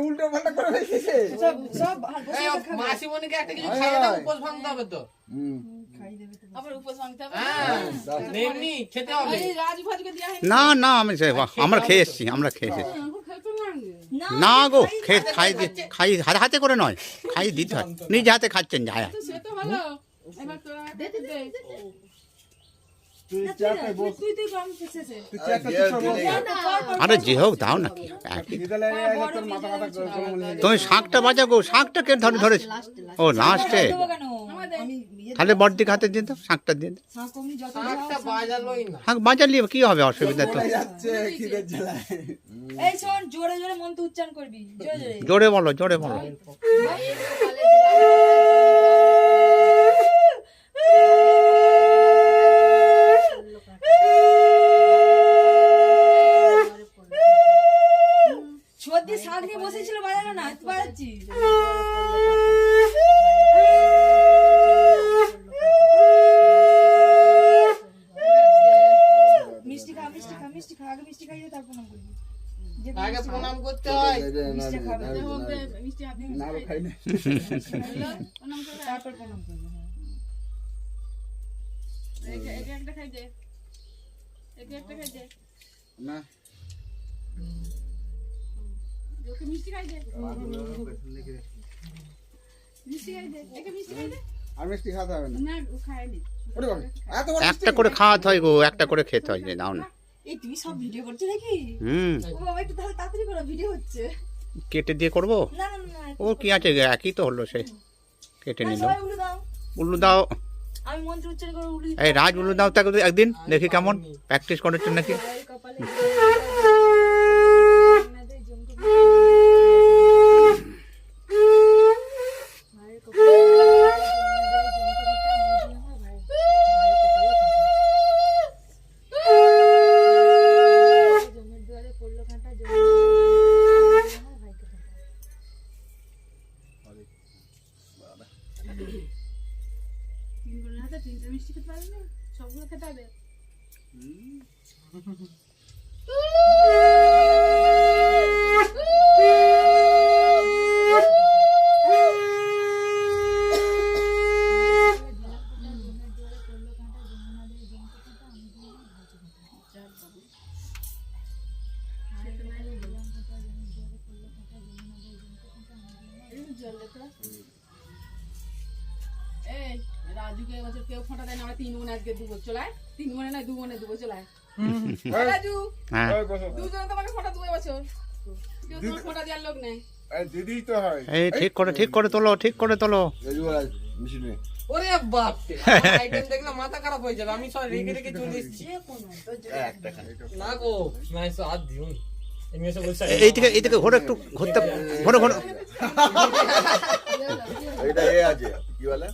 উল্টো পাল্টা করে ফেলেছে সব মাসিমণিকে একটা কিছু খাইয়ে দাও, উপোস ভাঙতে হবে তো। আবার উপোস ভাঙতে হবে, এমনি খেতে হবে। না না আমি আমরা খেয়ে এসছি, আমরা খেয়ে এসেছি। না গো খাই হাতে করে নয়, খাই দিতে হয়, নিজে হাতে খাচ্ছেন যায়। আরে যে হোক দাও না, কি তুমি শাকটা বাজা গো, শাকটা কে ধরেছে? ও লাস্টে তাহলে বড়দিকে হাতে দিয়ে দাও, শাকটা দিয়ে দাও। শাক বাজালি কি হবে, অসুবিধা তো। জোরে বলো, জোরে বলো। সর্দি শাক নিয়ে বসেছিল, বাজানো না বাজাচ্ছি। মিষ্টি খা, মিষ্টি খা, মিষ্টি খা, আগে মিষ্টি খাইয়ে তারপর প্রণাম করবি। আগে প্রণাম করতে হয়, মিষ্টি খাবে, মিষ্টি আপনি না খাই না, প্রণাম করে তারপর প্রণাম করবি। এটা একটা খাই দে, এটা একটা খাই দে না, মিষ্টি খাই দে, মিষ্টি খাই দে, একটা মিষ্টি খাই দে। আর মিষ্টি খাওয়া হবে না, না ও খায়নি। ওরে বাবা, এত বড় একটা করে খাওয়াতে হয় গো, একটা করে খেতে হয়, দাও না। এই তুই সব ভিডিও করছিস নাকি? ও বাবা একটু তাহলে তাড়াতাড়ি করো, ভিডিও হচ্ছে। কেটে দিয়ে করবো? না না না, ও কি আছে, একই তো হলো, সে কেটে নিল। সবাই উল্লু দাও, উল্লু দাও। আমি মন্ত্র উচ্চারণ করে উল্লু এই রাজ উল্লু দাও তাকে একদিন, দেখি কেমন প্র্যাকটিস করেছেন নাকি। কপালে তিনটা মিষ্টি খেতে পারবে না, সবগুলো খেতে হবে। রাজুকে এবছর কেউ ফোঁটা দেয় না, আমরা 3 মনে আজকে দেবো, চলায় 3 মনে নয় 2 মনে দেবো, চলায় রাজু দুজন তোমাকে ফোঁটা দেবো এবছর, কেউ তোমার ফোঁটা দেওয়ার লোক নেই। দিদি তো হয়, এই ঠিক করে তোলো, ঠিক করে তোলো। ওরে বাপ রে, আইটেম দেখলে মাথা খারাপ হয়ে যাবে, আমি সব রেখে রেখে চলে এসেছি। না গো না, এসো হাত দিও, এমনি এসে বলছে এই থেকে ঘোরে, একটু ঘুরতে ঘোরো। এটা এ আছে কি বলে